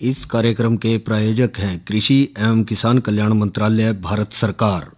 इस कार्यक्रम के प्रायोजक हैं कृषि एवं किसान कल्याण मंत्रालय, भारत सरकार।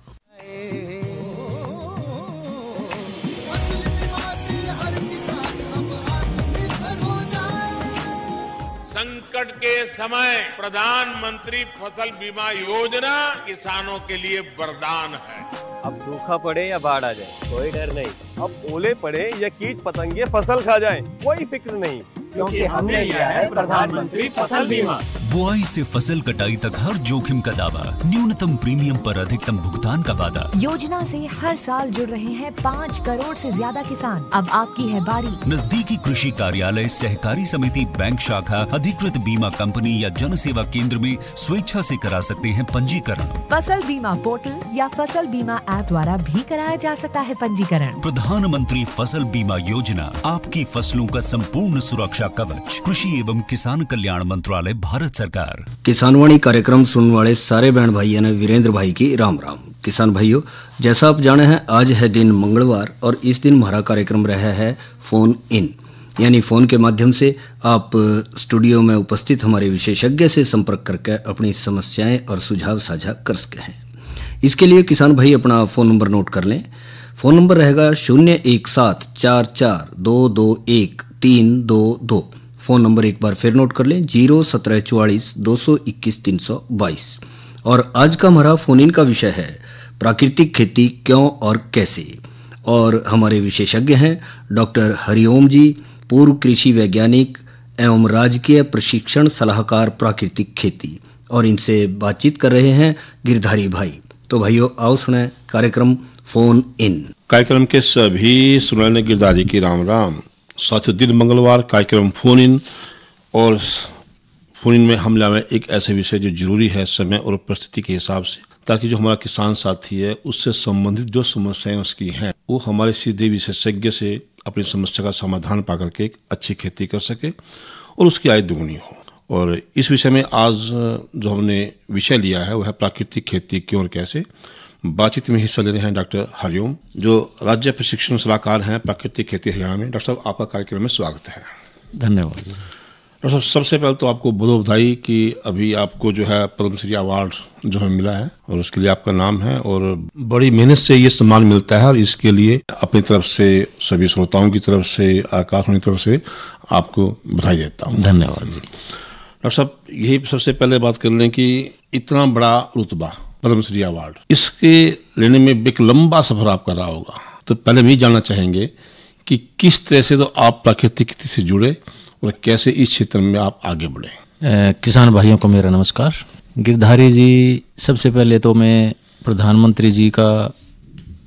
संकट के समय प्रधानमंत्री फसल बीमा योजना किसानों के लिए वरदान है। अब सूखा पड़े या बाढ़ आ जाए कोई डर नहीं, अब ओले पड़े या कीट पतंगे फसल खा जाए कोई फिक्र नहीं, क्योंकि हमने लिया है प्रधानमंत्री फसल बीमा। बुआई से फसल कटाई तक हर जोखिम का दावा, न्यूनतम प्रीमियम पर अधिकतम भुगतान का वादा। योजना से हर साल जुड़ रहे हैं 5 करोड़ से ज्यादा किसान। अब आपकी है बारी। नजदीकी कृषि कार्यालय, सहकारी समिति, बैंक शाखा, अधिकृत बीमा कंपनी या जन सेवा केंद्र में स्वेच्छा से करा सकते हैं पंजीकरण। फसल बीमा पोर्टल या फसल बीमा ऐप द्वारा भी कराया जा सकता है पंजीकरण। प्रधानमंत्री फसल बीमा योजना, आपकी फसलों का संपूर्ण सुरक्षा कवच। कृषि एवं किसान कल्याण मंत्रालय, भारत सरकार। किसानवाणी कार्यक्रम सुनने वाले सारे बहन भाइयों ने वीरेंद्र भाई की राम राम। किसान भाइयों, जैसा आप जाने हैं, आज है दिन मंगलवार और इस दिन हमारा कार्यक्रम रहा है फोन इन, यानी फोन के माध्यम से आप स्टूडियो में उपस्थित हमारे विशेषज्ञ से संपर्क करके अपनी समस्याएं और सुझाव साझा कर सके हैं। इसके लिए किसान भाई अपना फ़ोन नंबर नोट कर लें। फ़ोन नंबर रहेगा 0174421 फ़ोन नंबर एक बार फिर नोट कर लें, 01744 221 322। और आज का हमारा फ़ोन इन का विषय है प्राकृतिक खेती क्यों और कैसे। और हमारे विशेषज्ञ हैं डॉक्टर हरिओम जी, पूर्व कृषि वैज्ञानिक एवं राजकीय प्रशिक्षण सलाहकार प्राकृतिक खेती, और इनसे बातचीत कर रहे हैं गिरधारी भाई। तो भाइयों, आओ सुने कार्यक्रम फोन इन। कार्यक्रम के सभी सुनने गिरधारी की राम राम। साथियों, दिन मंगलवार कार्यक्रम फोन इन, और फोन इन में हम लाए एक ऐसे विषय जो जरूरी है समय और परिस्थिति के हिसाब से, ताकि जो हमारा किसान साथी है उससे संबंधित जो समस्याएं उसकी हैं वो हमारे सीधे विशेषज्ञ से अपनी समस्या का समाधान पा करके एक अच्छी खेती कर सके और उसकी आय दुगुनी हो। और इस विषय में आज जो हमने विषय लिया है वह है प्राकृतिक खेती क्यों और कैसे। बातचीत में हिस्सा ले रहे हैं डॉक्टर हरिओम, जो राज्य प्रशिक्षण सलाहकार हैं प्राकृतिक खेती हरियाणा में। डॉक्टर साहब, आपका कार्यक्रम में स्वागत है। धन्यवाद। डॉक्टर साहब, सबसे पहले तो आपको बहुत बधाई कि अभी आपको जो है पद्मश्री अवार्ड जो हमें मिला है, और उसके लिए आपका नाम है और बड़ी मेहनत से ये सम्मान मिलता है, और इसके लिए अपनी तरफ से, सभी श्रोताओं की तरफ से, आकाशवाणी की तरफ से आपको बधाई देता हूँ। धन्यवाद जी। डॉक्टर साहब, यही सबसे पहले बात कर लें कि इतना बड़ा रुतबा पद्मश्री अवार्ड, इसके लेने में एक लंबा सफर आपका रहा होगा। तो पहले हम ये जानना चाहेंगे कि किस तरह से तो आप प्राकृतिक खेती से जुड़े और कैसे इस क्षेत्र में आप आगे बढ़े। किसान भाइयों को मेरा नमस्कार। गिरधारी जी, सबसे पहले तो मैं प्रधानमंत्री जी का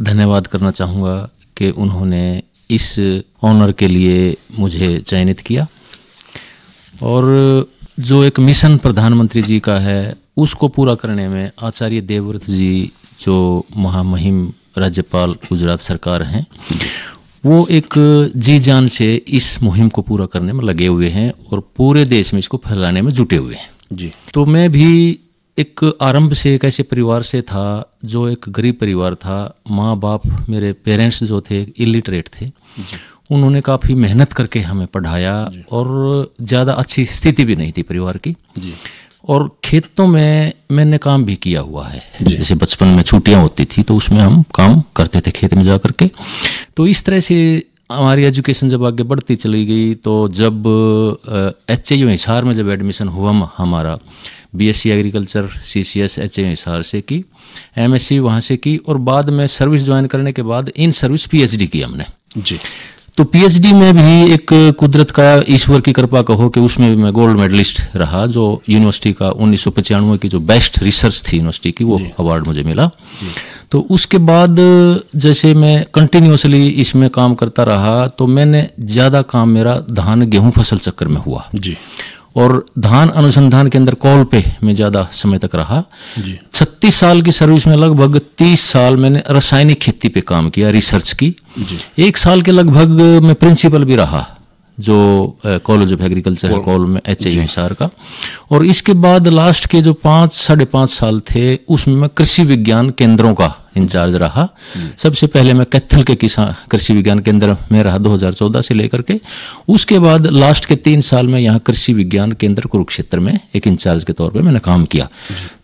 धन्यवाद करना चाहूँगा कि उन्होंने इस ऑनर के लिए मुझे चयनित किया, और जो एक मिशन प्रधानमंत्री जी का है उसको पूरा करने में आचार्य देवव्रत जी, जो महामहिम राज्यपाल गुजरात सरकार हैं, वो एक जी जान से इस मुहिम को पूरा करने में लगे हुए हैं और पूरे देश में इसको फैलाने में जुटे हुए हैं जी। तो मैं भी एक आरंभ से एक ऐसे परिवार से था जो एक गरीब परिवार था। माँ बाप, मेरे पेरेंट्स जो थे इलिटरेट थे, उन्होंने काफ़ी मेहनत करके हमें पढ़ाया, और ज़्यादा अच्छी स्थिति भी नहीं थी परिवार की जी। और खेतों में मैंने काम भी किया हुआ है, जैसे बचपन में छुट्टियां होती थी तो उसमें हम काम करते थे खेत में जा करके। तो इस तरह से हमारी एजुकेशन जब आगे बढ़ती चली गई, तो जब HAU हिसार में जब एडमिशन हुआ हमारा, BSc agriculture CCS HAU Hisar से की, MSc वहाँ से की, और बाद में सर्विस ज्वाइन करने के बाद इन सर्विस PhD की हमने जी। तो PhD में भी एक कुदरत का, ईश्वर की कृपा कहो कि उसमें भी मैं गोल्ड मेडलिस्ट रहा, जो यूनिवर्सिटी का 1995 की जो बेस्ट रिसर्च थी यूनिवर्सिटी की, वो अवार्ड मुझे मिला। तो उसके बाद जैसे मैं कंटिन्यूसली इसमें काम करता रहा, तो मैंने ज़्यादा काम मेरा धान गेहूं फसल चक्कर में हुआ जी। और धान अनुसंधान के अंदर कॉल पे मैं ज़्यादा समय तक रहा जी। 36 साल की सर्विस में लगभग 30 साल मैंने रासायनिक खेती पे काम किया, रिसर्च की जी। 1 साल के लगभग मैं प्रिंसिपल भी रहा जो कॉलेज ऑफ एग्रीकल्चर है कॉल में, HI हिसार का। और इसके बाद लास्ट के जो 5-5.5 साल थे उसमें मैं कृषि विज्ञान केंद्रों का इंचार्ज रहा। सबसे पहले मैं कैथल के किसान कृषि विज्ञान केंद्र में रहा 2014 से लेकर के। उसके बाद लास्ट के 3 साल में यहाँ कृषि विज्ञान केंद्र कुरुक्षेत्र में एक इंचार्ज के तौर पे मैंने काम किया।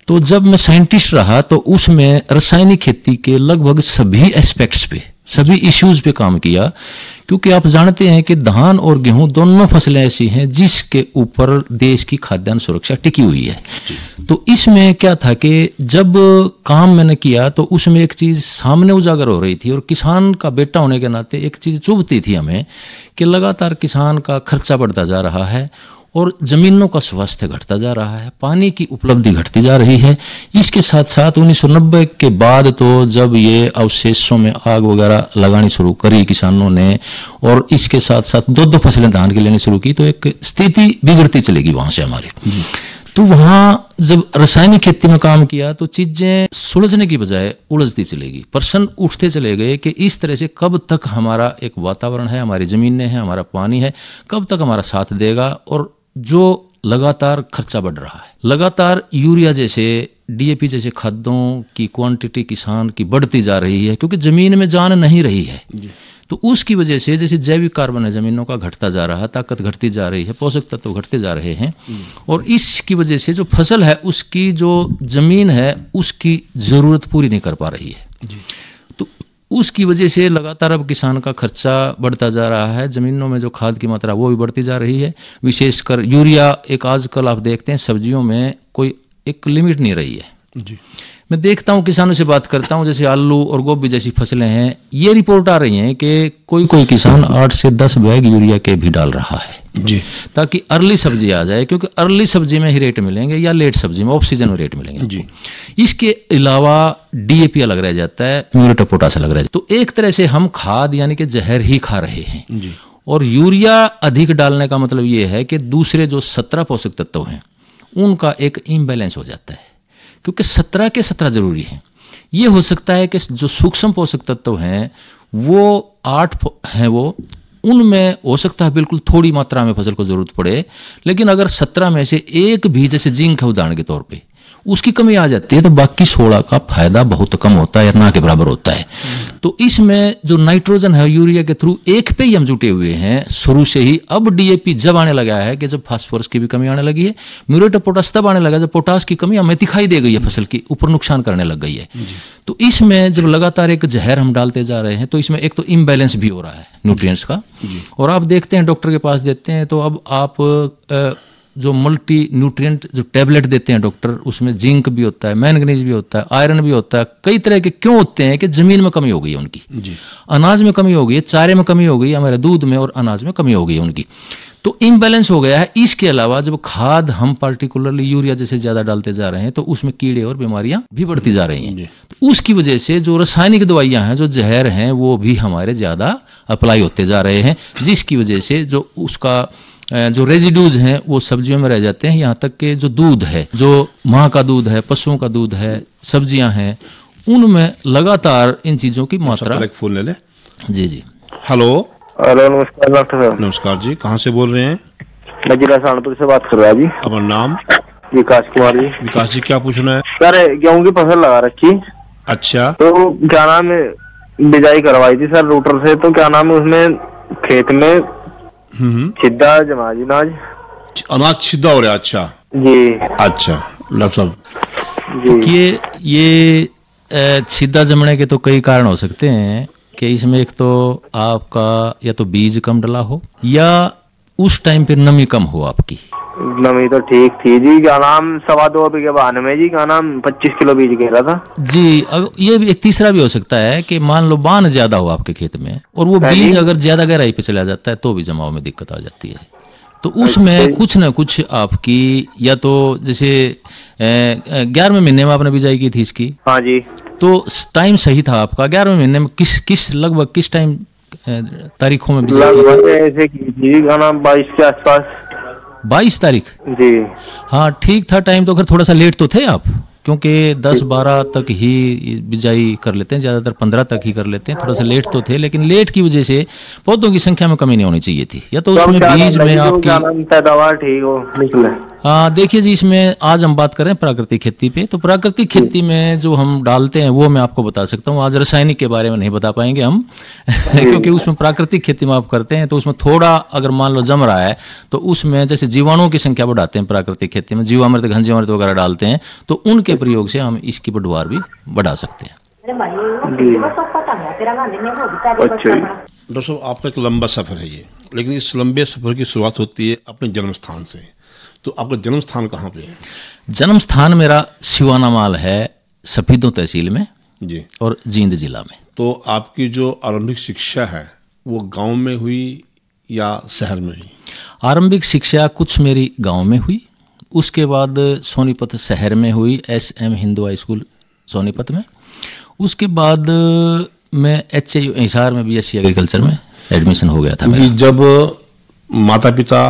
तो जब मैं साइंटिस्ट रहा तो उसमें रासायनिक खेती के लगभग सभी एस्पेक्ट्स पे, सभी इश्यूज पे काम किया, क्योंकि आप जानते हैं कि धान और गेहूं दोनों फसलें ऐसी हैं जिसके ऊपर देश की खाद्यान्न सुरक्षा टिकी हुई है। तो इसमें क्या था कि जब काम मैंने किया तो उसमें एक चीज सामने उजागर हो रही थी, और किसान का बेटा होने के नाते एक चीज चुभती थी हमें कि लगातार किसान का खर्चा बढ़ता जा रहा है और जमीनों का स्वास्थ्य घटता जा रहा है, पानी की उपलब्धि घटती जा रही है। इसके साथ साथ 1990 के बाद तो जब ये अवशेषों में आग वगैरह लगानी शुरू करी किसानों ने, और इसके साथ साथ 2-2 फसलें धान की लेनी शुरू की, तो एक स्थिति बिगड़ती चलेगी वहां से हमारी। तो वहां जब रासायनिक खेती में काम किया तो चीजें सुलझने की बजाय उलझती चलेगी, प्रश्न उठते चले गए कि इस तरह से कब तक हमारा एक वातावरण है, हमारी जमीनें हैं, हमारा पानी है, कब तक हमारा साथ देगा। और जो लगातार खर्चा बढ़ रहा है, लगातार यूरिया जैसे DAP जैसे खादों की क्वांटिटी किसान की बढ़ती जा रही है, क्योंकि जमीन में जान नहीं रही है। तो उसकी वजह से जैसे जैविक कार्बन है जमीनों का घटता जा रहा है, ताकत घटती जा रही है, पोषक तत्व घटते जा रहे हैं, और इसकी वजह से जो फसल है उसकी जो जमीन है उसकी जरूरत पूरी नहीं कर पा रही है। तो उसकी वजह से लगातार अब किसान का खर्चा बढ़ता जा रहा है, जमीनों में जो खाद की मात्रा वो भी बढ़ती जा रही है। विशेषकर यूरिया, एक आजकल आप देखते हैं सब्जियों में कोई एक लिमिट नहीं रही है जी। मैं देखता हूं, किसानों से बात करता हूं, जैसे आलू और गोभी जैसी फसलें हैं, ये रिपोर्ट आ रही हैं कि कोई किसान 8 से 10 बैग यूरिया के भी डाल रहा है जी, ताकि अर्ली सब्जी आ जाए, क्योंकि अर्ली सब्जी में ही रेट मिलेंगे या लेट सब्जी में ऑफ सीजन में रेट मिलेंगे जी। इसके अलावा DAP अलग रह जाता है, म्यूरेट ऑफ पोटाश अलग रह जाता है। तो एक तरह से हम खाद यानी कि जहर ही खा रहे हैं जी। और यूरिया अधिक डालने का मतलब ये है कि दूसरे जो 17 पोषक तत्व हैं उनका एक इम्बैलेंस हो जाता है, क्योंकि 17 के 17 जरूरी हैं। ये हो सकता है कि जो सूक्ष्म पोषक तत्व हैं वो 8 हैं, वो उनमें हो सकता है बिल्कुल थोड़ी मात्रा में फसल को जरूरत पड़े, लेकिन अगर 17 में से एक भी, जैसे जिंक है उदाहरण के तौर पे, उसकी कमी आ जाती है तो बाकी 16 का फायदा बहुत कम होता है या ना के बराबर होता है। तो इसमें जो नाइट्रोजन है यूरिया के थ्रू एक पे ही हम जुटे हुए हैं शुरू से ही। अब DAP जब आने लगा है कि जब फास्फोरस की भी कमी आने लगी है, म्यूरेट ऑफ पोटाश तब आने लगा जब पोटाश की कमी हमें दिखाई दे गई है, फसल की ऊपर नुकसान करने लग गई है। तो इसमें जब लगातार एक जहर हम डालते जा रहे हैं तो इसमें एक तो इम्बैलेंस भी हो रहा है न्यूट्रिएंट्स का। और आप देखते हैं डॉक्टर के पास देते हैं तो अब आप जो मल्टी न्यूट्रिएंट जो टैबलेट देते हैं डॉक्टर, उसमें जिंक भी होता है, मैंगनीज भी होता है, आयरन भी होता है, कई तरह के क्यों होते हैं कि जमीन में कमी हो गई है उनकी जी। अनाज में कमी हो गई है, चारे में कमी हो गई है, हमारे दूध में और अनाज में कमी हो गई है उनकी, तो इम्बैलेंस हो गया है। इसके अलावा जब खाद हम पार्टिकुलरली यूरिया जैसे ज्यादा डालते जा रहे हैं तो उसमें कीड़े और बीमारियां भी बढ़ती जा रही हैं। तो उसकी वजह से जो रासायनिक दवाइयां हैं, जो जहर हैं, वो भी हमारे ज्यादा अप्लाई होते जा रहे हैं, जिसकी वजह से जो उसका जो रेजिड्यूज हैं वो सब्जियों में रह जाते हैं। यहाँ तक कि जो दूध है, जो माँ का दूध है, पशुओं का दूध है, सब्जियां हैं, उनमें लगातार इन चीजों की मात्रा। एक फोन ले ले जी जी। हेलो हेलो, नमस्कार डॉक्टर साहब। नमस्कार जी, कहाँ से बोल रहे हैं? मैं जिला सहारनपुर से बात कर रहा जी। अपना नाम? विकास कुमार जी। विकास जी, क्या पूछना है? सर, गेहूं की फसल लगा रखी। अच्छा। तो क्या नाम है, बिजाई करवाई थी सर रूटर से, तो क्या नाम है उसमें खेत में छिद्दा जमा जी, अनाज छिद्दा हो रहा है। अच्छा जी। अच्छा डॉक्टर साहब जी, ये छिद्दा जमने के तो कई कारण हो सकते हैं कि इसमें एक तो आपका या तो बीज कम डला हो या उस टाइम पे नमी कम हो आपकी। नमी तो ठीक थी जी, क्या नाम 2.25 बीघे बहाने में जी, क्या नाम 25 किलो बीज गिरा था जी। ये भी एक तीसरा भी हो सकता है कि मान लो बान ज्यादा हो आपके खेत में और वो बीज अगर ज्यादा गहराई पे चला जाता है तो भी जमाव में दिक्कत आ जाती है। तो उसमें कुछ ना कुछ आपकी, या तो जैसे 11वें महीने में आपने बिजाई की थी इसकी। हाँ जी। तो टाइम सही था आपका 11वें महीने में, किस लगभग किस टाइम तारीखों में बिजाई ऐसे की थी, क्या नाम 22 के आसपास। 22 तारीख जी। हाँ ठीक था टाइम, तो फिर थोड़ा सा लेट तो थे आप। क्योंकि 10-12 तक ही बिजाई कर लेते हैं, ज़्यादातर 15 तक ही कर लेते हैं। थोड़ा सा लेट तो थे, लेकिन लेट की वजह से पौधों की संख्या में कमी नहीं होनी चाहिए थी, या तो उसमें बीज में आपकी पैदावार ठीक हो निकले। देखिए जी, इसमें आज हम बात करें प्राकृतिक खेती पे, तो प्राकृतिक खेती में जो हम डालते हैं वो मैं आपको बता सकता हूँ। आज रासायनिक के बारे में नहीं बता पाएंगे हम क्योंकि उसमें प्राकृतिक खेती में आप करते हैं तो उसमें थोड़ा अगर मान लो जम रहा है तो उसमें जैसे जीवाणुओं की संख्या बढ़ाते हैं प्राकृतिक खेती में, जीवामृत, घनजीवामृत वगैरह डालते हैं, तो उनके प्रयोग से हम इसकी पैदावार भी बढ़ा सकते हैं। डॉक्टर साहब, आपका एक लंबा सफर है ये, लेकिन इस लंबे सफर की शुरुआत होती है अपने जन्म स्थान से। तो आपका जन्म स्थान कहाँ पे है? जन्म स्थान मेरा सिवाना माल है, सफीदों तहसील में जी, और जींद जिला में। तो आपकी जो आरंभिक शिक्षा है वो गांव में हुई या शहर में हुई? आरंभिक शिक्षा कुछ मेरी गांव में हुई, उसके बाद सोनीपत शहर में हुई, SM Hindu high school Sonipat में। उसके बाद मैं HAU हिसार में BSc एग्रीकल्चर में एडमिशन हो गया था मेरा। जब माता पिता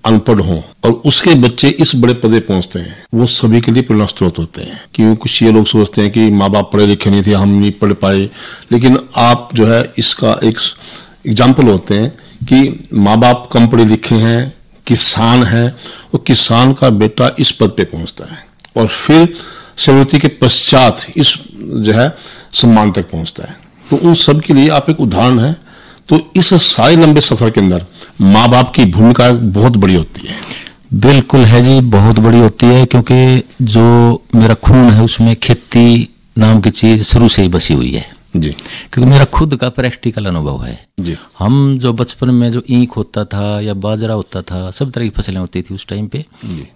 अनपढ़ हों और उसके बच्चे इस बड़े पदे पहुंचते हैं, वो सभी के लिए प्रेरणा स्रोत होते हैं। क्योंकि कुछ ये लोग सोचते हैं कि माँ बाप पढ़े लिखे नहीं थे, हम नहीं पढ़ पाए, लेकिन आप जो है इसका एक एग्जाम्पल होते हैं कि माँ बाप कम पढ़े लिखे हैं, किसान है, और किसान का बेटा इस पद पे पहुंचता है और फिर सेवानिवृत्ति के पश्चात इस जो है सम्मान तक पहुंचता है। तो उन सब के लिए आप एक उदाहरण है। तो इस सारे लंबे सफर के अंदर माँ बाप की भूमिका बहुत बड़ी होती है। बिल्कुल है जी, बहुत बड़ी होती है, क्योंकि जो मेरा खून है उसमें खेती नाम की चीज शुरू से ही बसी हुई है जी, क्योंकि मेरा खुद का प्रैक्टिकल अनुभव है जी। हम जो बचपन में जो ईख होता था या बाजरा होता था, सब तरह की फसलें होती थी उस टाइम पे,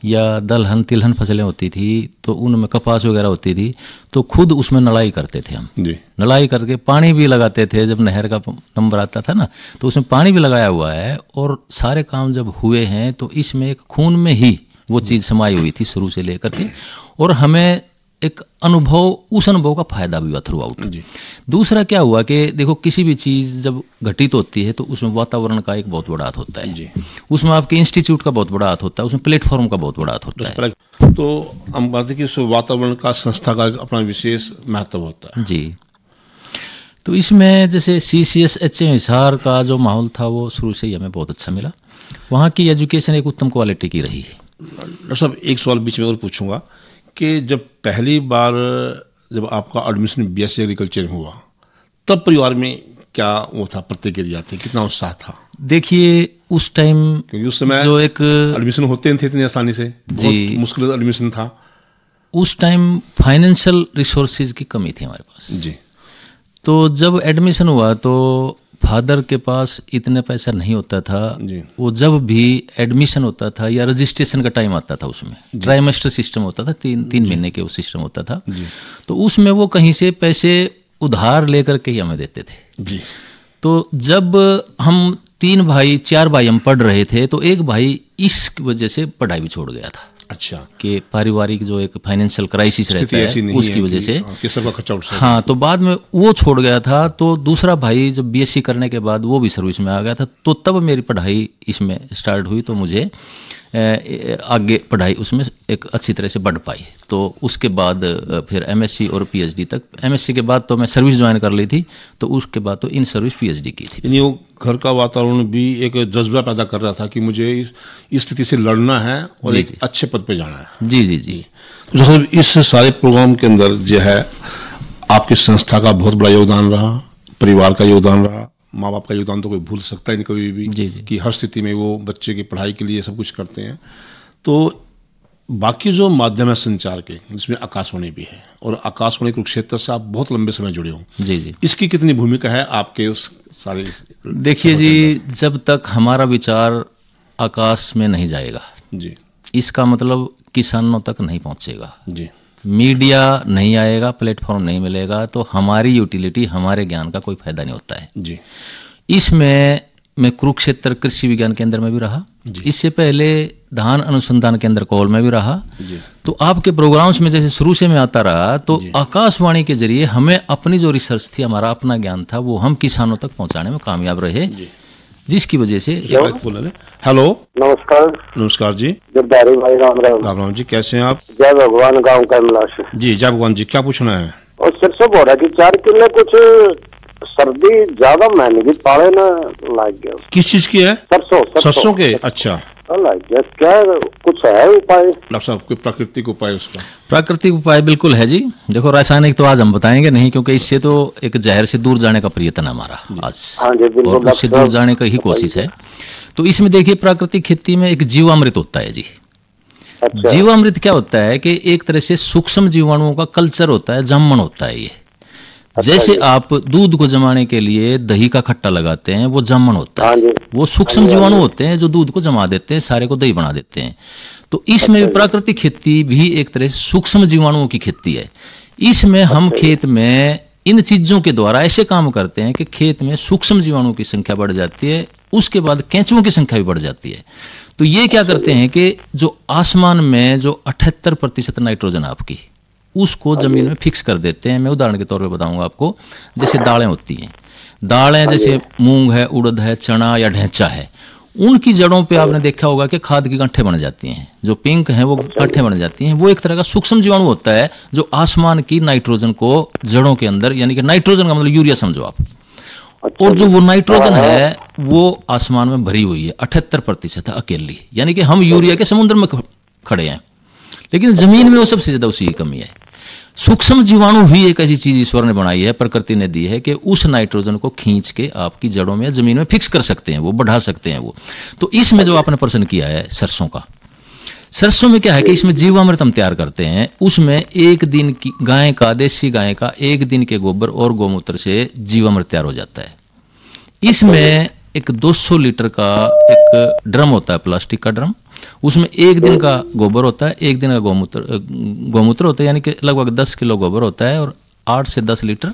या दलहन तिलहन फसलें होती थी, तो उनमें कपास वगैरह होती थी, तो खुद उसमें नड़ाई करते थे हम जी। नड़ाई करके पानी भी लगाते थे। जब नहर का नंबर आता था ना तो उसमें पानी भी लगाया हुआ है, और सारे काम जब हुए हैं तो इसमें एक खून में ही वो चीज़ समाई हुई थी शुरू से लेकर के, और हमें एक अनुभव, उस अनुभव का फायदा भी हुआ थ्रू आउट। दूसरा क्या हुआ कि देखो, किसी भी चीज़ जब घटित होती है तो उसमें वातावरण का एक बहुत बड़ा हाथ होता है जी। उसमें आपके इंस्टीट्यूट का बहुत बड़ा हाथ होता है, उसमें प्लेटफॉर्म का बहुत बड़ा हाथ होता है। तो हम बात है कि उस वातावरण का, संस्था का अपना विशेष महत्व होता है जी। तो इसमें जैसे CCS HM हिसार का जो माहौल था वो शुरू से ही हमें बहुत अच्छा मिला। वहाँ की एजुकेशन एक उत्तम क्वालिटी की रही। डॉक्टर साहब, एक सवाल बीच में और पूछूंगा कि जब पहली बार जब आपका एडमिशन BSc एग्रीकल्चर में हुआ, तब परिवार में क्या वो था, प्रतिक्रिया थी, कितना उत्साह था? देखिए उस टाइम, क्योंकि उस समय जो एक एडमिशन होते नहीं थे इतनी आसानी से, बहुत मुश्किल एडमिशन था। उस टाइम फाइनेंशियल रिसोर्सेज की कमी थी हमारे पास जी। तो जब एडमिशन हुआ तो फादर के पास इतने पैसा नहीं होता था जी। वो जब भी एडमिशन होता था या रजिस्ट्रेशन का टाइम आता था, उसमें ट्राइमेस्टर सिस्टम होता था, तीन महीने के वो सिस्टम होता था जी। तो उसमें वो कहीं से पैसे उधार लेकर के ही हमें देते थे जी। तो जब हम 4 भाई हम पढ़ रहे थे तो एक भाई इस वजह से पढ़ाई भी छोड़ गया था। अच्छा, कि पारिवारिक जो एक फाइनेंशियल क्राइसिस रहता है उसकी वजह से खर्चा उठ हाँ, तो बाद में वो छोड़ गया था। तो दूसरा भाई जब BSc करने के बाद वो भी सर्विस में आ गया था, तो तब मेरी पढ़ाई इसमें स्टार्ट हुई, तो मुझे आगे पढ़ाई उसमें एक अच्छी तरह से बढ़ पाई। तो उसके बाद फिर MSc और PhD तक, MSc के बाद तो मैं सर्विस ज्वाइन कर ली थी, तो उसके बाद तो इन सर्विस PhD की थी। यानी वो घर का वातावरण भी एक जज्बा पैदा कर रहा था कि मुझे इस स्थिति से लड़ना है और एक अच्छे पद पे जाना है। जी जी जी। तो इस सारे प्रोग्राम के अंदर जो है आपकी संस्था का बहुत बड़ा योगदान रहा, परिवार का योगदान रहा, माँ बाप का योगदान तो कोई भूल सकता ही नहीं कभी भी जी। कि हर स्थिति में वो बच्चे की पढ़ाई के लिए सब कुछ करते हैं। तो बाकी जो माध्यम है संचार के, जिसमें आकाशवाणी भी है, और आकाशवाणी कुरुक्षेत्र से आप बहुत लंबे समय जुड़े हो जी जी, इसकी कितनी भूमिका है आपके उस सारे? देखिए जी, जब तक हमारा विचार आकाश में नहीं जाएगा जी, इसका मतलब किसानों तक नहीं पहुंचेगा जी, मीडिया नहीं आएगा, प्लेटफॉर्म नहीं मिलेगा, तो हमारी यूटिलिटी, हमारे ज्ञान का कोई फायदा नहीं होता है जी। इसमें मैं कुरुक्षेत्र कृषि विज्ञान केंद्र में भी रहा, इससे पहले धान अनुसंधान केंद्र कोल में भी रहा। तो आपके प्रोग्राम्स में जैसे शुरू से मैं आता रहा, तो आकाशवाणी के जरिए हमें अपनी जो रिसर्च थी, हमारा अपना ज्ञान था, वो हम किसानों तक पहुंचाने में कामयाब रहे। जिसकी वजह से हेलो, नमस्कार। नमस्कार जी। गिरधारी भाई राम राम। राम राम जी, कैसे हैं आप? जय भगवान, गाँव कैमला से। जी जय भगवान जी, क्या पूछना है? और सरसों बो रहा कि 4 किलो कुछ सर्दी ज्यादा महंगी पाले ना लाग गया। किस चीज की है? सरसों के। अच्छा, क्या कुछ है उपाय? डॉक्टर साहब कोई प्राकृतिक उपाय उसका? प्राकृतिक उपाय बिल्कुल है जी। देखो रासायनिक तो आज हम बताएंगे नहीं, क्योंकि इससे तो एक जहर से दूर जाने का प्रयत्न है हमारा आज, और उससे दूर जाने का ही कोशिश है। तो इसमें देखिए, प्राकृतिक खेती में एक जीवामृत होता है जी। अच्छा। जीवामृत क्या होता है कि एक तरह से सूक्ष्म जीवाणुओं का कल्चर होता है, जामन होता है ये। जैसे आप दूध को जमाने के लिए दही का खट्टा लगाते हैं, वो जामन होता है। वो सूक्ष्म जीवाणु होते हैं जो दूध को जमा देते हैं, सारे को दही बना देते हैं। तो इसमें भी प्राकृतिक खेती भी एक तरह से सूक्ष्म जीवाणुओं की खेती है। इसमें हम खेत में इन चीजों के द्वारा ऐसे काम करते हैं कि खेत में सूक्ष्म जीवाणुओं की संख्या बढ़ जाती है, उसके बाद केंचुओं की संख्या भी बढ़ जाती है। तो ये क्या करते हैं कि जो आसमान में जो 78% नाइट्रोजन आपकी, उसको जमीन में फिक्स कर देते हैं। मैं उदाहरण के तौर पे बताऊंगा आपको। जैसे दालें होती हैं, दालें जैसे मूंग है, उड़द है, चना या ढेंचा है, उनकी जड़ों पे आपने देखा होगा कि खाद की गांठें बन जाती हैं, जो पिंक हैं वो गांठें बन जाती हैं। वो एक तरह का सूक्ष्म जीवाणु होता है जो आसमान की नाइट्रोजन को जड़ों के अंदर, यानी कि नाइट्रोजन का मतलब यूरिया समझो आप, और जो वो नाइट्रोजन है वो आसमान में भरी हुई है 78% है अकेली, यानी कि हम यूरिया के समुद्र में खड़े हैं, लेकिन जमीन में वो सबसे ज्यादा उसी की कमी है। सूक्ष्म जीवाणु ही एक ऐसी चीज ईश्वर ने बनाई है, प्रकृति ने दी है, कि उस नाइट्रोजन को खींच के आपकी जड़ों में, जमीन में फिक्स कर सकते हैं, वो बढ़ा सकते हैं वो। तो इसमें जो आपने प्रश्न किया है सरसों का, सरसों में क्या है कि इसमें जीवामृत हम तैयार करते हैं। उसमें एक दिन की गाय का, देसी गाय का 1 दिन के गोबर और गौमूत्र से जीवामृत तैयार हो जाता है। इसमें एक 200 लीटर का एक ड्रम होता है, प्लास्टिक का ड्रम। उसमें 1 दिन का गोबर होता है, 1 दिन का गौमूत्र होता है, यानी कि लगभग 10 किलो गोबर होता है, और 8 से 10 लीटर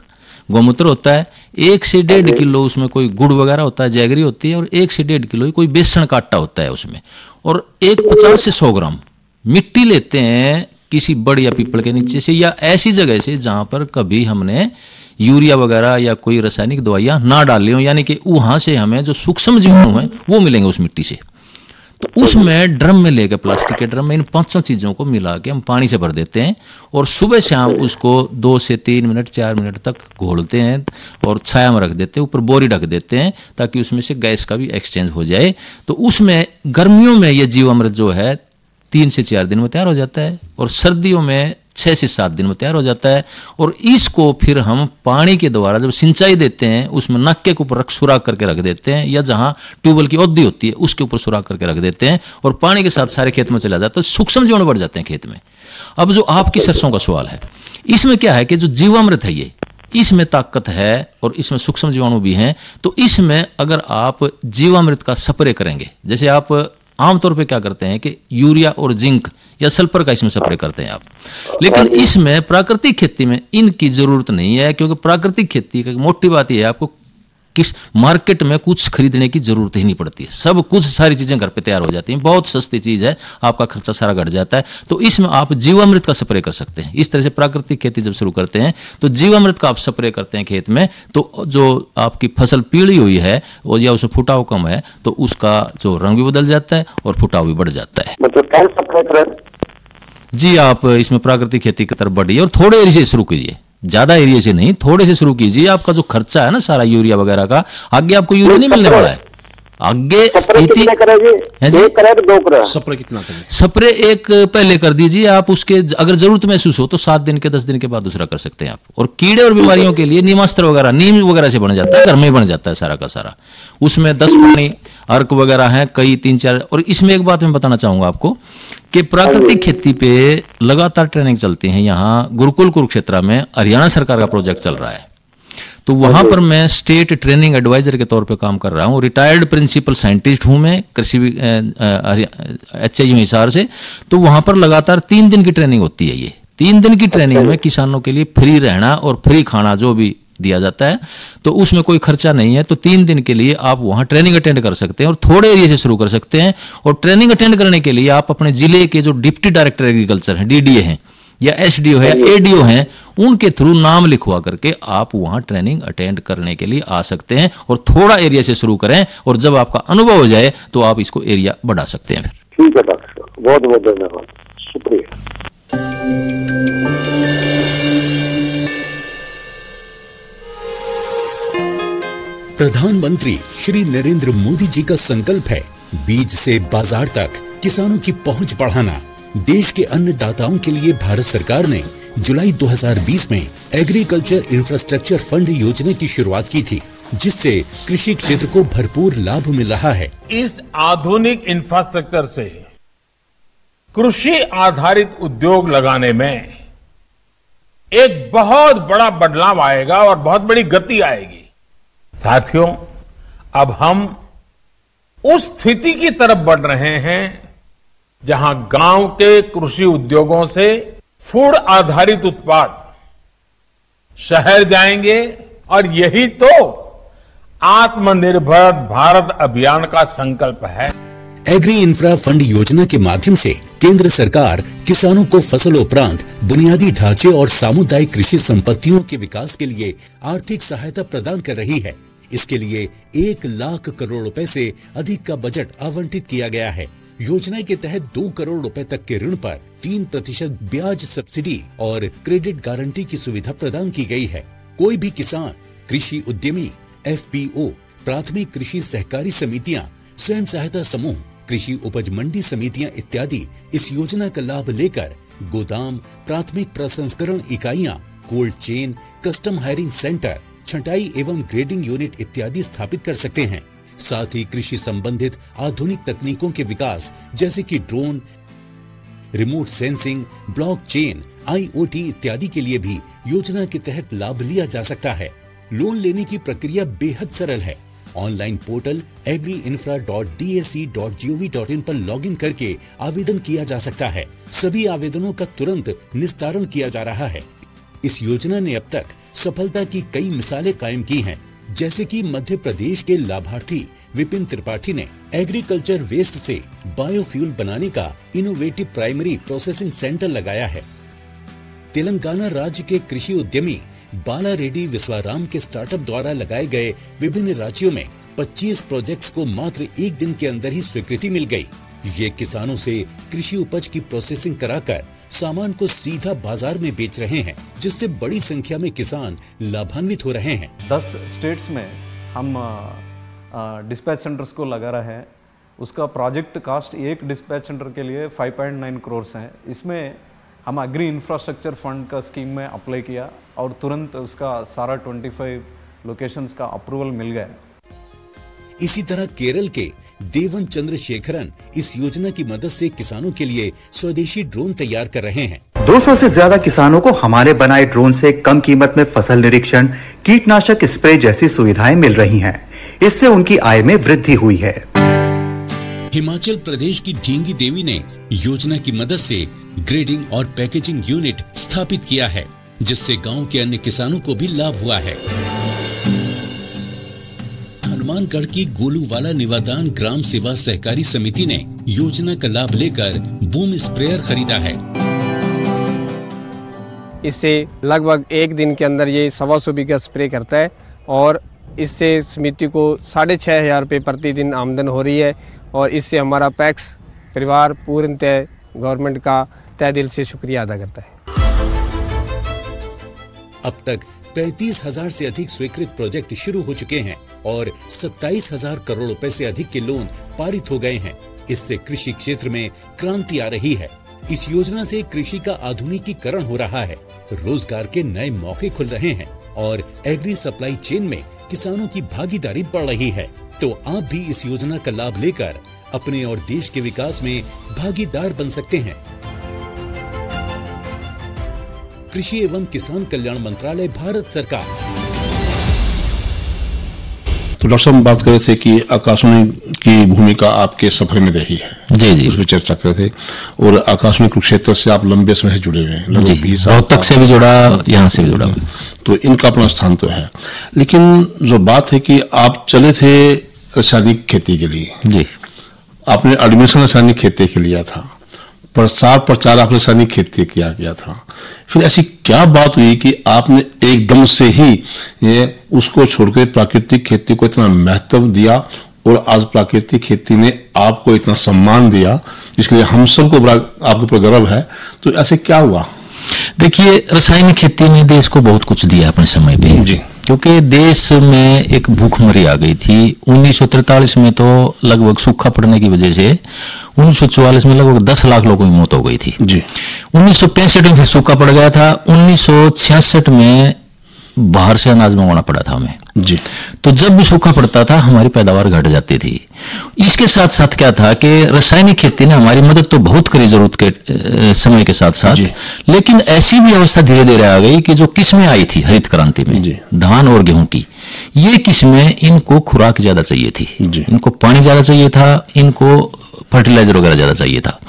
गौमूत्र होता है। 1 से 1.5 किलो उसमें कोई गुड़ वगैरह होता है, जैगरी होती है, और 1 से 1.5 किलो कोई बेसन का आटा होता है उसमें। और 50 से 100 ग्राम मिट्टी लेते हैं किसी बड़ या पीपल के नीचे से, या ऐसी जगह से जहां पर कभी हमने यूरिया वगैरह या कोई रासायनिक दवाइयां ना डाली हो, यानी कि वहां से हमें जो सूक्ष्म जीवाणु हैं वो मिलेंगे उस मिट्टी से। तो उसमें ड्रम में लेकर, प्लास्टिक के ड्रम में, इन 500 चीज़ों को मिला के हम पानी से भर देते हैं, और सुबह शाम उसको 2 से 3 मिनट 4 मिनट तक घोलते हैं और छाया में रख देते हैं, ऊपर बोरी ढक देते हैं ताकि उसमें से गैस का भी एक्सचेंज हो जाए। तो उसमें गर्मियों में ये जीवामृत जो है 3 से 4 दिन में तैयार हो जाता है, और सर्दियों में 6 से 7 दिन में तैयार हो जाता है। और इसको फिर हम पानी के द्वारा जब सिंचाई देते हैं, उसमें नक्के के ऊपर सुराख करके रख देते हैं, या जहां ट्यूबवेल की औधी होती है उसके ऊपर सुराख करके रख देते हैं, और पानी के साथ सारे खेत में चला जाता है। सूक्ष्म जीवाणु बढ़ जाते हैं खेत में। अब जो आपकी सरसों का सवाल है, इसमें क्या है कि जो जीवामृत है ये, इसमें ताकत है और इसमें सूक्ष्म जीवाणु भी हैं। तो इसमें अगर आप जीवामृत का स्प्रे करेंगे, जैसे आप आमतौर पे क्या करते हैं कि यूरिया और जिंक या सल्फर का इसमें स्प्रे करते हैं आप, लेकिन इसमें प्राकृतिक खेती में इनकी जरूरत नहीं है, क्योंकि प्राकृतिक खेती की मोटी बात यह है, आपको किस मार्केट में कुछ खरीदने की जरूरत ही नहीं पड़ती है। सब कुछ, सारी चीजें घर पे तैयार हो जाती हैं, बहुत सस्ती चीज है, आपका खर्चा सारा घट जाता है। तो इसमें आप जीवामृत का स्प्रे कर सकते हैं। इस तरह से प्राकृतिक खेती जब शुरू करते हैं तो जीवामृत का आप स्प्रे करते हैं खेत में, तो जो आपकी फसल पीली हुई है और या उसमें फुटाव कम है, तो उसका जो रंग भी बदल जाता है और फुटाव भी बढ़ जाता है। जी आप इसमें प्राकृतिक खेती की तरफ बढ़िए, और थोड़े एरिया से शुरू कीजिए, ज्यादा एरिया से नहीं, थोड़े से शुरू कीजिए। आपका जो खर्चा है ना सारा यूरिया वगैरह का, आगे आपको यूरिया नहीं मिलने वाला है। आगे स्थिति स्प्रे कितना करें? स्प्रे एक पहले कर दीजिए आप, उसके अगर जरूरत महसूस हो तो 7 दिन के 10 दिन के बाद दूसरा कर सकते हैं आप। और कीड़े और बीमारियों के लिए नीमास्त्र वगैरह, नीम वगैरह से बन जाता है, घर में ही बन जाता है सारा का सारा। उसमें 10 पानी अर्क वगैरह हैं, कई 3-4। और इसमें एक बात मैं बताना चाहूंगा आपको कि प्राकृतिक खेती पे लगातार ट्रेनिंग चलती है। यहाँ गुरुकुल कुरुक्षेत्र में हरियाणा सरकार का प्रोजेक्ट चल रहा है, तो वहां पर मैं स्टेट ट्रेनिंग एडवाइजर के तौर पे काम कर रहा हूं। रिटायर्ड प्रिंसिपल साइंटिस्ट हूं मैं, कृषि HIU हिसार से। तो वहां पर लगातार 3 दिन की ट्रेनिंग होती है। ये 3 दिन की ट्रेनिंग में किसानों के लिए फ्री रहना और फ्री खाना जो भी दिया जाता है, तो उसमें कोई खर्चा नहीं है। तो 3 दिन के लिए आप वहां ट्रेनिंग अटेंड कर सकते हैं और थोड़े एरिया से शुरू कर सकते हैं। और ट्रेनिंग अटेंड करने के लिए आप अपने जिले के जो डिप्टी डायरेक्टर एग्रीकल्चर हैं, DDA हैं, या एसडीओ है या एडीओ हैं, उनके थ्रू नाम लिखवा करके आप वहां ट्रेनिंग अटेंड करने के लिए आ सकते हैं। और थोड़ा एरिया से शुरू करें और जब आपका अनुभव हो जाए तो आप इसको एरिया बढ़ा सकते हैं। फिर ठीक है डॉक्टर साहब, बहुत बहुत धन्यवाद, शुक्रिया। प्रधानमंत्री श्री नरेंद्र मोदी जी का संकल्प है बीज से बाजार तक किसानों की पहुंच बढ़ाना। देश के अन्नदाताओं के लिए भारत सरकार ने जुलाई 2020 में एग्रीकल्चर इंफ्रास्ट्रक्चर फंड योजना की शुरुआत की थी, जिससे कृषि क्षेत्र को भरपूर लाभ मिल रहा है। इस आधुनिक इंफ्रास्ट्रक्चर से कृषि आधारित उद्योग लगाने में एक बहुत बड़ा बदलाव आएगा और बहुत बड़ी गति आएगी। साथियों, अब हम उस स्थिति की तरफ बढ़ रहे हैं जहां गांव के कृषि उद्योगों से फूड आधारित उत्पाद शहर जाएंगे और यही तो आत्मनिर्भर भारत अभियान का संकल्प है। एग्री इंफ्रा फंड योजना के माध्यम से केंद्र सरकार किसानों को फसल उपरांत बुनियादी ढांचे और सामुदायिक कृषि संपत्तियों के विकास के लिए आर्थिक सहायता प्रदान कर रही है। इसके लिए 1 लाख करोड़ रुपए से अधिक का बजट आवंटित किया गया है। योजना के तहत 2 करोड़ रुपए तक के ऋण पर 3% ब्याज सब्सिडी और क्रेडिट गारंटी की सुविधा प्रदान की गई है। कोई भी किसान, कृषि उद्यमी, एफपीओ, प्राथमिक कृषि सहकारी समितियां, स्वयं सहायता समूह, कृषि उपज मंडी समितियां इत्यादि इस योजना का लाभ लेकर गोदाम, प्राथमिक प्रसंस्करण इकाइयां, cold chain, custom hiring centre, छंटाई एवं ग्रेडिंग यूनिट इत्यादि स्थापित कर सकते हैं। साथ ही कृषि संबंधित आधुनिक तकनीकों के विकास जैसे कि drone, remote sensing, blockchain, IoT इत्यादि के लिए भी योजना के तहत लाभ लिया जा सकता है। लोन लेने की प्रक्रिया बेहद सरल है। ऑनलाइन पोर्टल agriinfra.dac.gov.in पर लॉगिन करके आवेदन किया जा सकता है। सभी आवेदनों का तुरंत निस्तारण किया जा रहा है। इस योजना ने अब तक सफलता की कई मिसालें कायम की हैं, जैसे कि मध्य प्रदेश के लाभार्थी विपिन त्रिपाठी ने एग्रीकल्चर वेस्ट से बायोफ्यूल बनाने का इनोवेटिव प्राइमरी प्रोसेसिंग सेंटर लगाया है। तेलंगाना राज्य के कृषि उद्यमी बाला रेड्डी विश्वाराम के स्टार्टअप द्वारा लगाए गए विभिन्न राज्यों में 25 प्रोजेक्ट्स को मात्र 1 दिन के अंदर ही स्वीकृति मिल गई। ये किसानों से कृषि उपज की प्रोसेसिंग कराकर सामान को सीधा बाजार में बेच रहे हैं, जिससे बड़ी संख्या में किसान लाभान्वित हो रहे हैं। 10 स्टेट्स में हम डिस्पैच सेंटर्स को लगा रहे हैं। उसका प्रोजेक्ट कास्ट एक डिस्पैच सेंटर के लिए 5.9 करोड़ है। इसमें हम एग्री इंफ्रास्ट्रक्चर फंड का स्कीम में अप्लाई किया और तुरंत उसका सारा 25 लोकेशंस का अप्रूवल मिल गया। इसी तरह केरल के देवन चंद्रशेखरन इस योजना की मदद से किसानों के लिए स्वदेशी ड्रोन तैयार कर रहे हैं। 200 से ज्यादा किसानों को हमारे बनाए ड्रोन से कम कीमत में फसल निरीक्षण, कीटनाशक स्प्रे जैसी सुविधाएं मिल रही हैं। इससे उनकी आय में वृद्धि हुई है। हिमाचल प्रदेश की ढींगी देवी ने योजना की मदद से ग्रेडिंग और पैकेजिंग यूनिट स्थापित किया है, जिससे गांव के अन्य किसानों को भी लाभ हुआ है। हनुमानगढ़ की गोलूवाला निवादान ग्राम सेवा सहकारी समिति ने योजना का लाभ लेकर बूम स्प्रेयर खरीदा है। इससे लगभग 1 दिन के अंदर ये 125 बीघा स्प्रे करता है और इससे समिति को 6,500 रुपये प्रतिदिन आमदन हो रही है। और इससे हमारा पैक्स परिवार पूर्णतः गवर्नमेंट का तहे दिल से शुक्रिया अदा करता है। अब तक 35,000 से अधिक स्वीकृत प्रोजेक्ट शुरू हो चुके हैं और 27,000 करोड़ रुपए से अधिक के लोन पारित हो गए हैं। इससे कृषि क्षेत्र में क्रांति आ रही है। इस योजना से कृषि का आधुनिकीकरण हो रहा है, रोजगार के नए मौके खुल रहे हैं और एग्री सप्लाई चेन में किसानों की भागीदारी बढ़ रही है। तो आप भी इस योजना का लाभ लेकर अपने और देश के विकास में भागीदार बन सकते हैं। कृषि एवं किसान कल्याण मंत्रालय, भारत सरकार। तो डॉक्टर साहब बात कर रहे थे कि आकाशवाणी की भूमिका आपके सफर में रही है। जी जी, उस पर चर्चा कर रहे थे। और आकाशवाणी कुरुक्षेत्र से आप लंबे समय से जुड़े हुए हैं, लगभग 20 साल तक से भी जुड़ा, यहाँ से भी जुड़ा, तो इनका अपना स्थान तो है। लेकिन जो बात है कि आप चले थे रासायनिक खेती के लिए। जी, आपने एडमिशन रासायनिक खेती के लिया था, प्रचार आपने रासायनिक खेती किया गया था, फिर ऐसी क्या बात हुई कि आपने एकदम से ही ये उसको छोड़कर प्राकृतिक खेती को इतना महत्व दिया और आज प्राकृतिक खेती ने आपको इतना सम्मान दिया जिसके लिए हम सबको बड़ा आपके ऊपर गर्व है? तो ऐसे क्या हुआ? देखिए, रासायनिक खेती ने देश को बहुत कुछ दिया अपने समय पे जी, क्योंकि देश में एक भूखमरी आ गई थी। 1943 में तो लगभग सूखा पड़ने की वजह से 1944 में लगभग 10 लाख लोगों की मौत हो गई थी जी। 1965 में फिर सूखा पड़ गया था। 1966 में बाहर से अनाज मंगवाना पड़ा था हमें जी। तो जब भी सूखा पड़ता था हमारी पैदावार घट जाती थी। इसके साथ साथ क्या था कि रासायनिक खेती ने हमारी मदद तो बहुत करी जरूरत के समय के साथ साथ, लेकिन ऐसी भी अवस्था धीरे धीरे आ गई कि जो किस्में आई थी हरित क्रांति में, धान और गेहूं की, ये किस्में इनको खुराक ज्यादा चाहिए थी, इनको पानी ज्यादा चाहिए था, इनको फर्टिलाइजर वगैरह ज्यादा चाहिए था।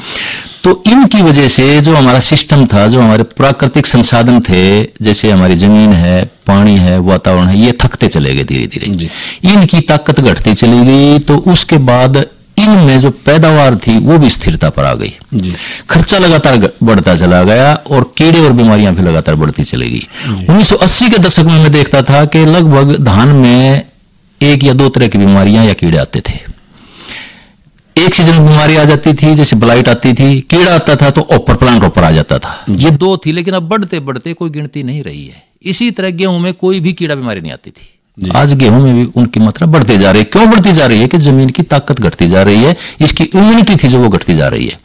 तो इनकी वजह से जो हमारा सिस्टम था, जो हमारे प्राकृतिक संसाधन थे, जैसे हमारी जमीन है, पानी है, वातावरण है, ये थकते चले गए धीरे धीरे, इनकी ताकत घटती चली गई। तो उसके बाद इनमें जो पैदावार थी वो भी स्थिरता पर आ गई, खर्चा लगातार बढ़ता चला गया और कीड़े और बीमारियां भी लगातार बढ़ती चली गई। 1980 के दशक में मैं देखता था कि लगभग धान में 1 या 2 तरह की बीमारियां या कीड़े आते थे। एक सीजन में बीमारी आ जाती थी, जैसे ब्लाइट आती थी, कीड़ा आता था तो ऊपर प्लांट ऊपर आ जाता था, ये 2 थी। लेकिन अब बढ़ते बढ़ते कोई गिनती नहीं रही है। इसी तरह गेहूं में कोई भी कीड़ा बीमारी नहीं आती थी, आज गेहूं में भी उनकी मात्रा बढ़ती जा रही है। क्यों बढ़ती जा रही है? कि जमीन की ताकत घटती जा रही है, इसकी इम्यूनिटी थी जो वो घटती जा रही है।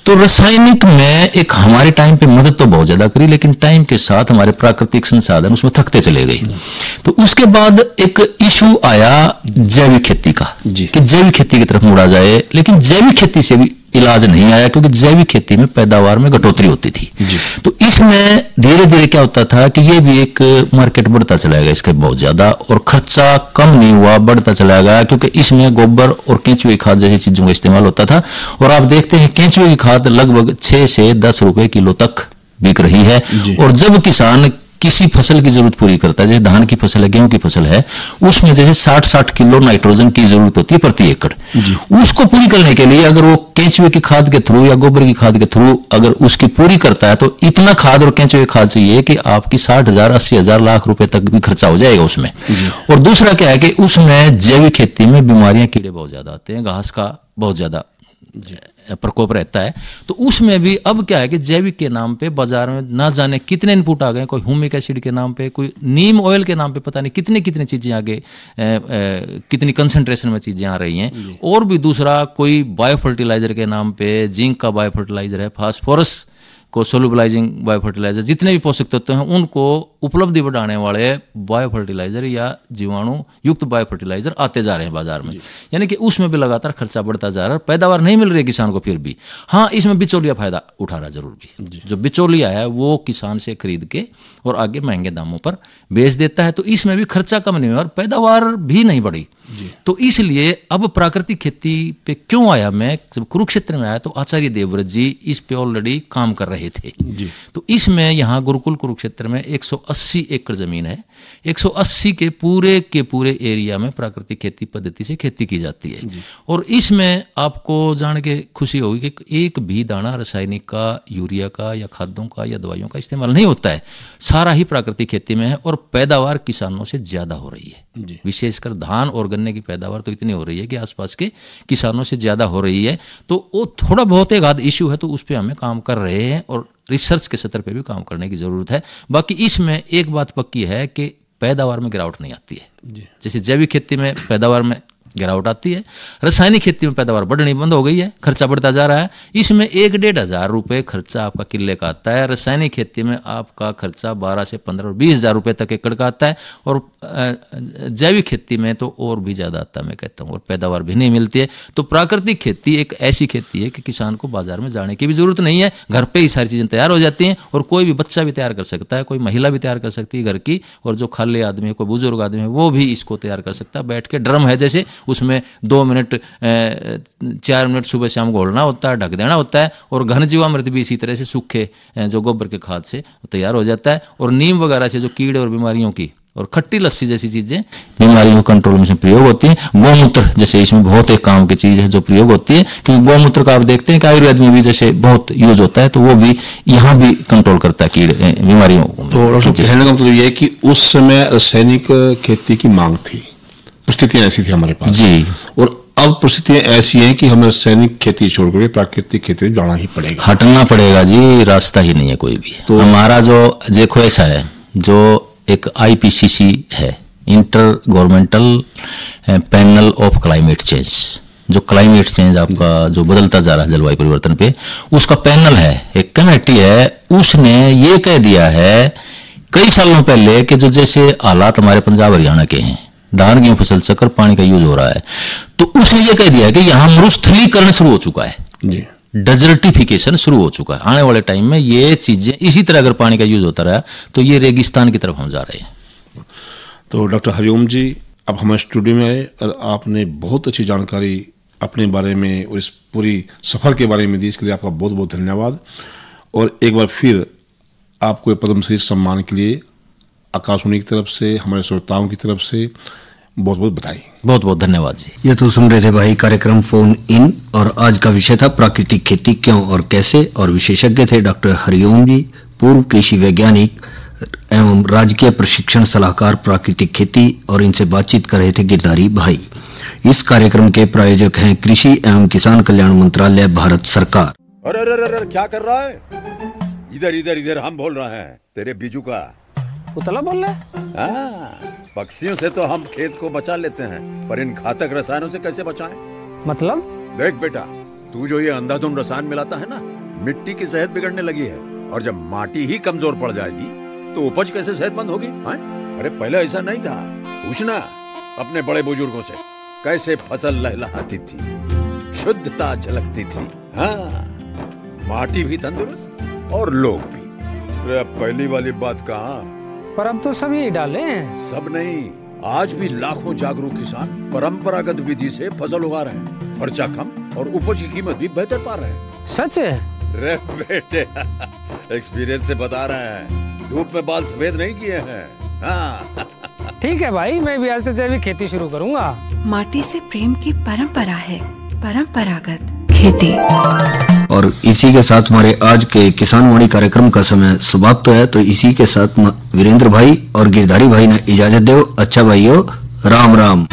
तो रासायनिक में एक हमारे टाइम पे मदद तो बहुत ज्यादा करी, लेकिन टाइम के साथ हमारे प्राकृतिक संसाधन उसमें थकते चले गए। तो उसके बाद एक इशू आया जैविक खेती का कि जैविक खेती की तरफ मुड़ा जाए, लेकिन जैविक खेती से भी इलाज नहीं आया, क्योंकि जैविक खेती में पैदावार में घटोतरी होती थी। तो इसमें धीरे धीरे क्या होता था कि ये भी एक मार्केट बढ़ता चला गया इसका बहुत ज्यादा, और खर्चा कम नहीं हुआ, बढ़ता चला गया, क्योंकि इसमें गोबर और केंचुए खाद जैसी चीजों का इस्तेमाल होता था। और आप देखते हैं केंचुए की खाद लगभग 6 से 10 रुपए किलो तक बिक रही है। और जब किसान किसी फसल की जरूरत पूरी करता है, जैसे धान की फसल है, गेहूं की फसल है, उसमें जैसे 60 किलो नाइट्रोजन की जरूरत होती है प्रति एकड़, उसको पूरी करने के लिए अगर वो केंचुए की खाद के थ्रू या गोबर की खाद के थ्रू अगर उसकी पूरी करता है, तो इतना खाद और केंचुए की खाद चाहिए कि आपकी 60,000, 80,000, लाख रुपए तक भी खर्चा हो जाएगा उसमें। और दूसरा क्या है कि उसमें जैविक खेती में बीमारियां, कीड़े बहुत ज्यादा आते हैं, घास का बहुत ज्यादा प्रकोप रहता है। तो उसमें भी अब क्या है कि जैविक के नाम पे बाजार में ना जाने कितने इनपुट आ गए, कोई ह्यूमिक एसिड के नाम पे, कोई नीम ऑयल के नाम पे, पता नहीं कितनी कितनी चीजें आगे, कितनी कंसंट्रेशन में चीजें आ रही हैं। और भी दूसरा कोई बायो फर्टिलाइजर के नाम पे, जिंक का बायो फर्टिलाइजर है, फास्फोरस को सोल्युबलाइजिंग बायो फर्टिलाइजर, जितने भी पोषक तत्व हैं उनको उपलब्धि बढ़ाने वाले बायो फर्टिलाइजर या जीवाणु युक्त बायो फर्टिलाइजर आते जा रहे हैं बाजार में। यानी कि उसमें भी लगातार खर्चा बढ़ता जा रहा है, पैदावार नहीं मिल रही है किसान को। फिर भी हाँ, इसमें बिचौलिया फायदा उठा रहा जरूर भी, जो बिचौलिया है वो किसान से खरीद के और आगे महंगे दामों पर बेच देता है। तो इसमें भी खर्चा कम नहीं हुआ और पैदावार भी नहीं बढ़ी। तो इसलिए अब प्राकृतिक खेती पे क्यों आया मैं, जब कुरुक्षेत्र में आया तो आचार्य देवव्रत जी इस पे ऑलरेडी काम कर रहे थे। तो इसमें यहाँ गुरुकुल कुरुक्षेत्र में 180 एकड़ जमीन है। 180 के पूरे एरिया में प्राकृतिक खेती पद्धति से खेती की जाती है। और इसमें आपको जान के खुशी होगी कि एक भी दाना रासायनिक का, यूरिया का या खादों का या दवाइयों का इस्तेमाल नहीं होता है, सारा ही प्राकृतिक खेती में है। और पैदावार किसानों से ज्यादा हो रही है, विशेषकर धान और गन्ने की पैदावार तो इतनी हो रही है कि आसपास के किसानों से ज्यादा हो रही है। तो वो थोड़ा बहुत एक आध इश्यू है, तो उस पर हमें काम कर रहे हैं और रिसर्च के स्तर पे भी काम करने की जरूरत है। बाकी इसमें एक बात पक्की है कि पैदावार में गिरावट नहीं आती है। जैसे जैविक खेती में पैदावार में गिरावट आती है, रासायनिक खेती में पैदावार बढ़नी बंद हो गई है, खर्चा बढ़ता जा रहा है। इसमें 1-1.5 हज़ार रुपये खर्चा आपका किले का आता है। रासायनिक खेती में आपका खर्चा 12 से 15 और 20 हज़ार रुपये तक एकड़ का आता है। और जैविक खेती में तो और भी ज़्यादा आता है मैं कहता हूँ, और पैदावार भी नहीं मिलती है। तो प्राकृतिक खेती एक ऐसी खेती है कि किसान को बाजार में जाने की भी जरूरत नहीं है, घर पर ही सारी चीज़ें तैयार हो जाती हैं। और कोई भी बच्चा भी तैयार कर सकता है, कोई महिला भी तैयार कर सकती है घर की, और जो खाली आदमी है, कोई बुजुर्ग आदमी है, वो भी इसको तैयार कर सकता है। बैठ के ड्रम है जैसे, उसमें 2 मिनट 4 मिनट सुबह शाम घोलना होता है, ढक देना होता है। और घन जीवामृत भी इसी तरह से सूखे जो गोबर के खाद से तैयार हो जाता है। और नीम वगैरह से जो कीड़े और बीमारियों की और खट्टी लस्सी जैसी चीजें बीमारियों कंट्रोल में प्रयोग होती हैं। गौमूत्र जैसे इसमें बहुत एक काम की चीज है जो प्रयोग होती है, क्योंकि गौमूत्र का आप देखते हैं कि आयुर्वेद में भी जैसे बहुत यूज होता है, तो वो भी यहाँ भी कंट्रोल करता है कीड़े बीमारियों को। तो डॉक्टर कहने का मतलब ये है कि उस समय रासायनिक खेती की मांग थी, परिस्थितियां ऐसी थी हमारे पास जी, और अब परिस्थितियां ऐसी हैं कि हमें रासायनिक खेती छोड़कर प्राकृतिक खेती जाना ही पड़ेगा, हटना पड़ेगा जी, रास्ता ही नहीं है कोई भी। तो हमारा जो देखो ऐसा है, जो एक IPCC है, inter governmental panel of climate change, जो क्लाइमेट चेंज आपका जो बदलता जा रहा है जलवायु परिवर्तन पे, उसका पैनल है, एक कमेटी है, उसने ये कह दिया है कई सालों पहले कि जो जैसे हालात हमारे पंजाब हरियाणा के हैं, धान गेहूं फसल चक्र पानी का यूज हो रहा है, तो उसने ये कह दिया कि यहाँ मरुस्थलीकरण शुरू हो चुका है जी, डेजर्टिफिकेशन शुरू हो चुका है। आने वाले टाइम में ये चीजें इसी तरह अगर पानी का यूज होता रहा तो ये रेगिस्तान की तरफ हम जा रहे हैं। तो डॉक्टर हरिओम जी, अब हमारे स्टूडियो में आए और आपने बहुत अच्छी जानकारी अपने बारे में और इस पूरी सफर के बारे में दी, इसके लिए आपका बहुत बहुत धन्यवाद। और एक बार फिर आपको पद्मश्री सम्मान के लिए आकाशवाणी की तरफ से, हमारे श्रोताओं की तरफ से बहुत बहुत बधाई, बहुत बहुत धन्यवाद जी। ये तो सुन रहे थे भाई कार्यक्रम फोन इन, और आज का विषय था प्राकृतिक खेती क्यों और कैसे, और विशेषज्ञ थे डॉक्टर हरिओम जी, पूर्व कृषि वैज्ञानिक एवं राजकीय प्रशिक्षण सलाहकार प्राकृतिक खेती, और इनसे बातचीत कर रहे थे गिरधारी भाई। इस कार्यक्रम के प्रायोजक हैं कृषि एवं किसान कल्याण मंत्रालय, भारत सरकार। अरे अरे अरे क्या कर रहा है? इधर इधर इधर हम बोल रहे हैं तेरे बीजू का। उतला बोल रहा है? पक्षियों से तो हम खेत को बचा लेते हैं, पर इन घातक रसायनों से कैसे बचाएं? मतलब? देख बेटा, तू जो ये अंधाधुंध रसायन मिलाता है ना, मिट्टी की सेहत बिगड़ने लगी है, और जब माटी ही कमजोर पड़ जाएगी तो उपज कैसे सेहतमंद होगी? अरे पहले ऐसा नहीं था, पूछना अपने बड़े बुजुर्गों से, कैसे फसल लहलहाती थी, शुद्धता झलकती थी, हाँ, माटी भी तंदुरुस्त और लोग भी। पहली वाली बात कहाँ? पर अब तो सब यही डाले हैं। सब नहीं, आज भी लाखों जागरूक किसान परंपरागत विधि से फसल उगा रहे हैं, खर्चा कम और उपज की कीमत भी बेहतर पा रहे हैं। सच है? रे बेटे, एक्सपीरियंस से बता रहे हैं, धूप में बाल सफेद नहीं किए हैं। हाँ। ठीक है भाई, मैं भी आज से जैविक खेती शुरू करूंगा। माटी से प्रेम की परंपरा है, परंपरागत खेती। और इसी के साथ हमारे आज के किसान वाणी कार्यक्रम का समय समाप्त है, तो इसी के साथ वीरेंद्र भाई और गिरधारी भाई ने इजाजत दो। अच्छा भाइयों, राम राम।